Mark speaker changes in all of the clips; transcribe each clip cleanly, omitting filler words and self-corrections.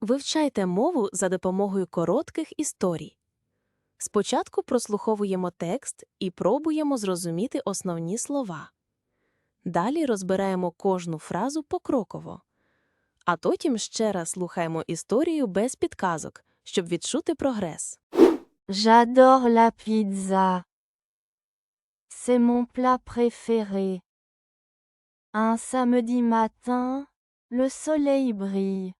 Speaker 1: Вивчайте мову за допомогою коротких історій. Спочатку прослуховуємо текст і пробуємо зрозуміти основні слова. Далі розбираємо кожну фразу покроково. А потім ще раз слухаємо історію без підказок, щоб відчути прогрес.
Speaker 2: J'adore la pizza. C'est mon plat préféré. Un samedi matin, le soleil brille.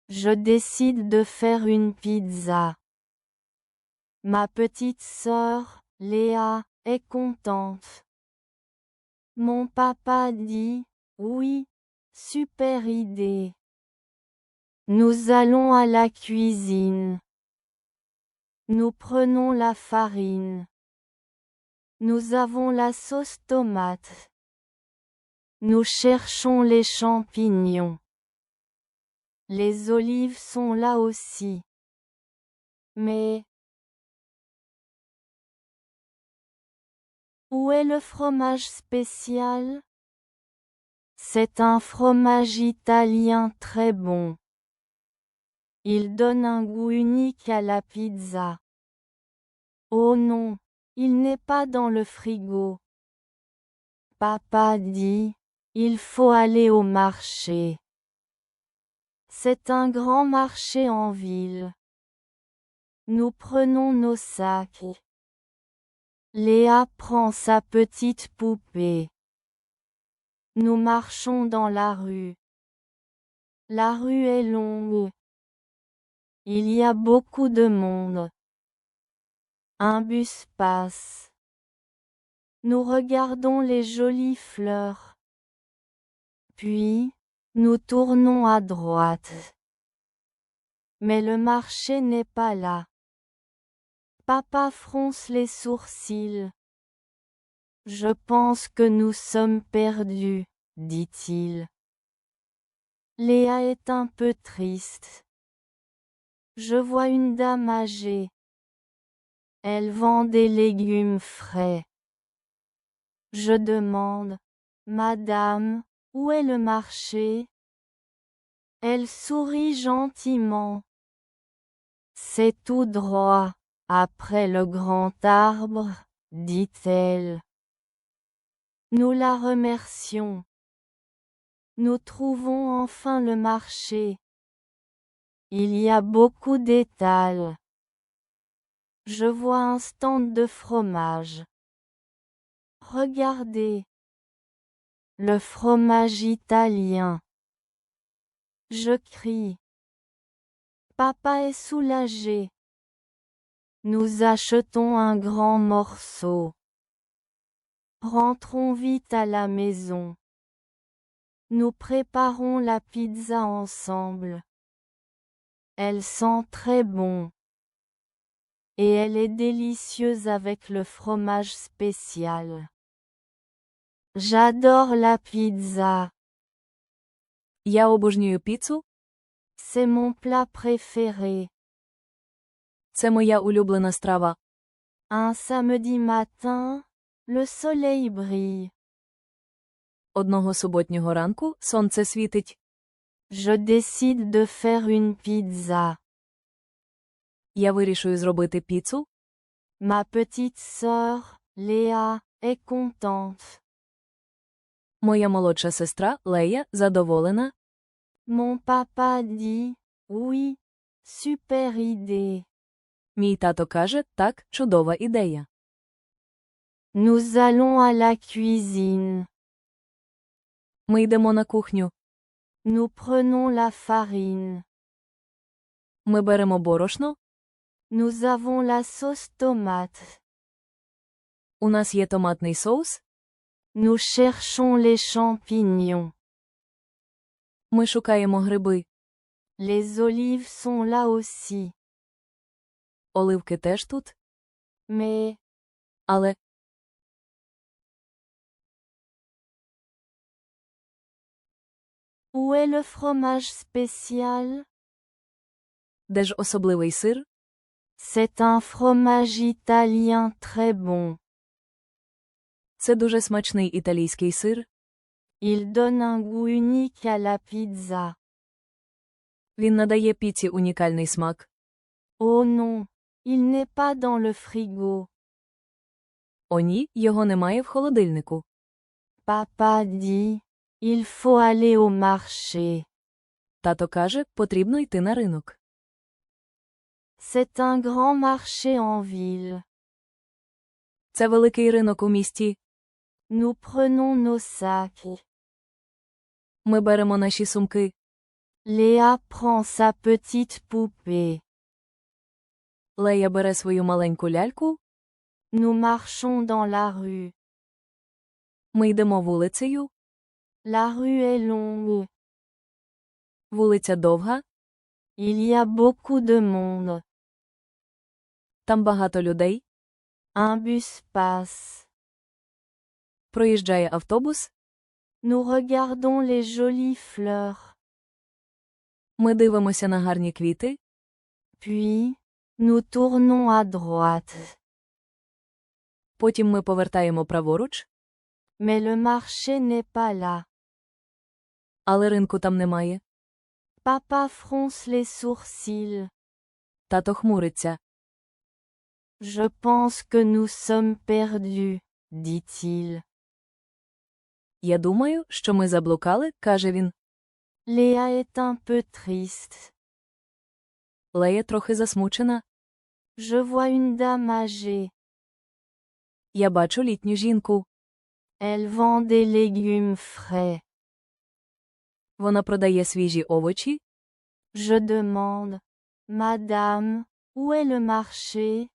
Speaker 2: Je décide de faire une pizza. Ma petite sœur, Léa, est contente. Mon papa dit, oui, super idée. Nous allons à la cuisine. Nous prenons la farine. Nous avons la sauce tomate. Nous cherchons les champignons. Les olives sont là aussi. Mais où est le fromage spécial? C'est un fromage italien très bon. Il donne un goût unique à la pizza. Oh non, il n'est pas dans le frigo. Papa dit, il faut aller au marché. C'est un grand marché en ville. Nous prenons nos sacs. Léa prend sa petite poupée. Nous marchons dans la rue. La rue est longue. Il y a beaucoup de monde. Un bus passe. Nous regardons les jolies fleurs. Puis, nous tournons à droite. Mais le marché n'est pas là. Papa fronce les sourcils. Je pense que nous sommes perdus, dit-il. Léa est un peu triste. Je vois une dame âgée. Elle vend des légumes frais. Je demande, Madame, où est le marché? Elle sourit gentiment. C'est tout droit, après le grand arbre, dit-elle. Nous la remercions. Nous trouvons enfin le marché. Il y a beaucoup d'étals. Je vois un stand de fromage. Regardez. Le fromage italien. Je crie. Papa est soulagé. Nous achetons un grand morceau. Rentrons vite à la maison. Nous préparons la pizza ensemble. Elle sent très bon. Et elle est délicieuse avec le fromage spécial. J'adore la pizza.
Speaker 1: Я обожнюю піцу.
Speaker 2: C'est mon plat préféré.
Speaker 1: Це моя улюблена страва.
Speaker 2: Un samedi matin, le soleil brille.
Speaker 1: Одного суботнього ранку сонце світить.
Speaker 2: Je décide de faire une pizza.
Speaker 1: Я вирішую зробити піцу.
Speaker 2: Ma petite sœur, Léa, est contente.
Speaker 1: Моя молодша сестра, Лея, задоволена.
Speaker 2: Mon papa dit, oui, super idée.
Speaker 1: Мій тато каже, так, чудова ідея.
Speaker 2: Nous allons à la cuisine.
Speaker 1: Ми йдемо на кухню.
Speaker 2: Nous prenons la farine.
Speaker 1: Ми беремо борошно.
Speaker 2: Nous avons la sauce tomate.
Speaker 1: У нас є томатний соус.
Speaker 2: Nous cherchons les champignons.
Speaker 1: Ми шукаємо гриби.
Speaker 2: Les olives sont là aussi.
Speaker 1: Оливки теж тут.
Speaker 2: Mais
Speaker 1: Але
Speaker 2: où est le fromage spécial?
Speaker 1: де ж особливий сир?
Speaker 2: C'est un fromage italien très bon.
Speaker 1: Це дуже смачний італійський сир.
Speaker 2: Il donne un goût unique à la pizza.
Speaker 1: Він надає піці унікальний смак.
Speaker 2: Oh non, il n'est pas dans le frigo.
Speaker 1: О ні, його немає в холодильнику.
Speaker 2: Papa dit, il faut aller au marché.
Speaker 1: Тато каже, потрібно йти на ринок.
Speaker 2: C'est un grand marché en ville.
Speaker 1: Це великий ринок у місті.
Speaker 2: Nous prenons nos sacs.
Speaker 1: Ми беремо наші сумки.
Speaker 2: Léa prend sa petite poupée.
Speaker 1: Лея бере свою маленьку ляльку.
Speaker 2: Nous marchons dans la rue.
Speaker 1: Ми йдемо вулицею.
Speaker 2: La rue est longue.
Speaker 1: Вулиця довга.
Speaker 2: Il y a beaucoup de monde.
Speaker 1: Там багато людей.
Speaker 2: Un bus passe.
Speaker 1: Проїжджає автобус.
Speaker 2: Nous regardons les jolies fleurs.
Speaker 1: Ми дивимося на гарні квіти.
Speaker 2: Puis, nous tournons à droite.
Speaker 1: Потім ми повертаємо праворуч.
Speaker 2: Mais le marché n'est pas là.
Speaker 1: Але ринку там немає.
Speaker 2: Papa fronce les sourcils.
Speaker 1: Тато хмуриться.
Speaker 2: Je pense que nous sommes perdus, dit-il.
Speaker 1: Я думаю, що ми заблукали, каже він.
Speaker 2: Léa est un peu triste.
Speaker 1: Лея трохи засмучена.
Speaker 2: Je vois une dame âgée.
Speaker 1: Я бачу літню жінку.
Speaker 2: Elle vend des légumes frais.
Speaker 1: Вона продає свіжі овочі.
Speaker 2: Je demande, Madame, où est le marché?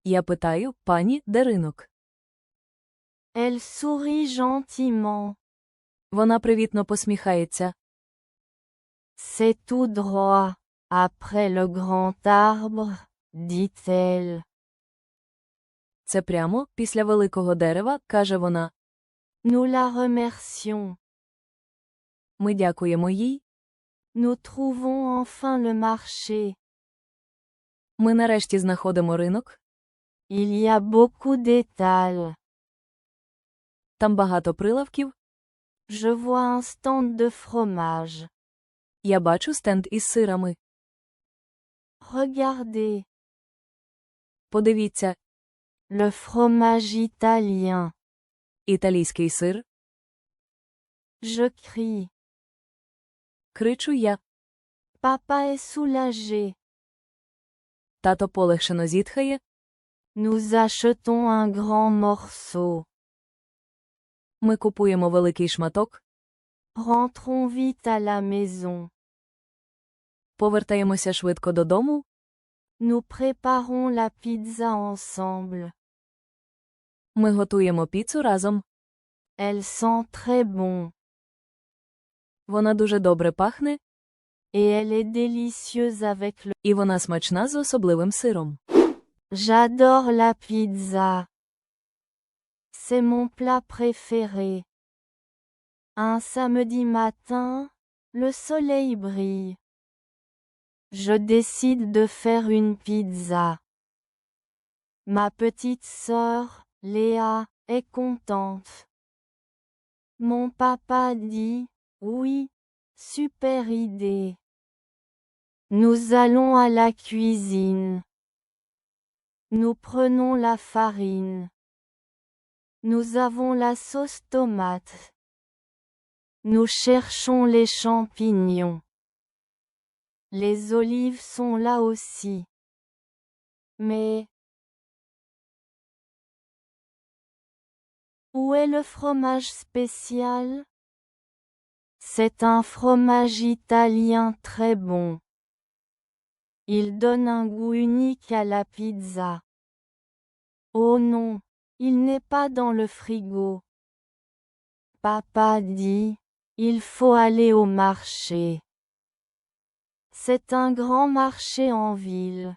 Speaker 1: Я питаю, пані, де ринок?
Speaker 2: Elle sourit gentiment.
Speaker 1: Вона привітно посміхається.
Speaker 2: C'est tout droit, après le grand arbre, dit-elle.
Speaker 1: Це прямо, після великого дерева, каже вона.
Speaker 2: Nous la remercions.
Speaker 1: Ми дякуємо їй.
Speaker 2: Nous trouvons enfin le marché.
Speaker 1: Ми нарешті знаходимо ринок.
Speaker 2: Il y a beaucoup d'étals.
Speaker 1: Там багато прилавків.
Speaker 2: Je vois un stand de fromage.
Speaker 1: Я бачу стенд із сирами.
Speaker 2: Regardez,
Speaker 1: Подивіться,
Speaker 2: le fromage italien.
Speaker 1: італійський сир.
Speaker 2: Je crie.
Speaker 1: Кричу я.
Speaker 2: Papa est soulagé.
Speaker 1: Тато полегшено зітхає.
Speaker 2: Nous achetons un grand morceau.
Speaker 1: Ми купуємо великий шматок.
Speaker 2: Rentrons vite à la maison.
Speaker 1: Повертаємося швидко додому.
Speaker 2: Nous préparons la pizza ensemble.
Speaker 1: Ми готуємо піцу разом.
Speaker 2: Elle sent très bon.
Speaker 1: Вона дуже добре пахне.
Speaker 2: Et elle est délicieuse avec le...
Speaker 1: І вона смачна з особливим сиром.
Speaker 2: J'adore la pizza. C'est mon plat préféré. Un samedi matin, le soleil brille. Je décide de faire une pizza. Ma petite sœur, Léa, est contente. Mon papa dit, oui, super idée. Nous allons à la cuisine. Nous prenons la farine. Nous avons la sauce tomate. Nous cherchons les champignons. Les olives sont là aussi. Mais où est le fromage spécial? C'est un fromage italien très bon. Il donne un goût unique à la pizza. Oh non, il n'est pas dans le frigo. Papa dit, il faut aller au marché. C'est un grand marché en ville.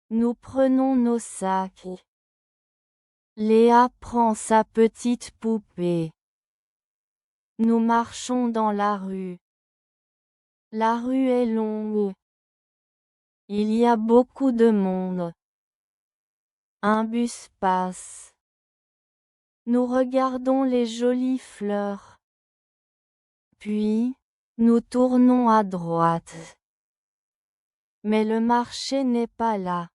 Speaker 2: Nous prenons nos sacs. Léa prend sa petite poupée. Nous marchons dans la rue. La rue est longue. Il y a beaucoup de monde. Un bus passe. Nous regardons les jolies fleurs. Puis, Nous tournons à droite. Mais le marché n'est pas là.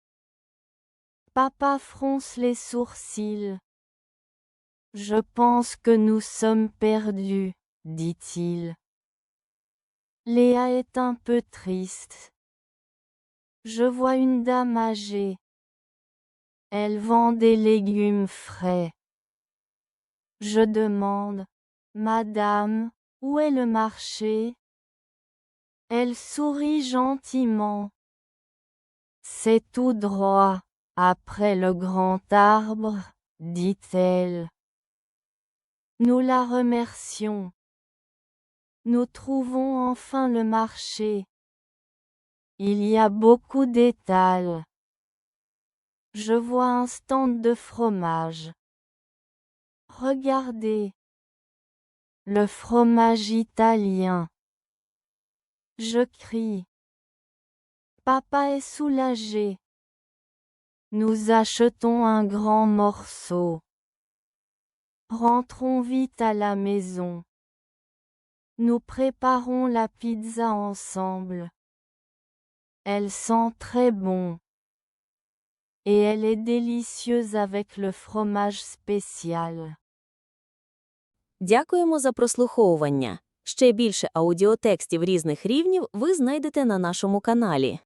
Speaker 2: Papa fronce les sourcils. Je pense que nous sommes perdus, dit-il. Léa est un peu triste. Je vois une dame âgée. Elle vend des légumes frais. Je demande, Madame, où est le marché? Elle sourit gentiment. C'est tout droit, après le grand arbre, dit-elle. Nous la remercions. Nous trouvons enfin le marché. Il y a beaucoup d'étals. Je vois un stand de fromage. Regardez. Le fromage italien. Je crie. Papa est soulagé. Nous achetons un grand morceau. Rentrons vite à la maison. Nous préparons la pizza ensemble. Elle sent très bon. Et elle est délicieuse avec le fromage spécial.
Speaker 1: Дякуємо за прослуховування. Ще більше аудіотекстів різних рівнів ви знайдете на нашому каналі.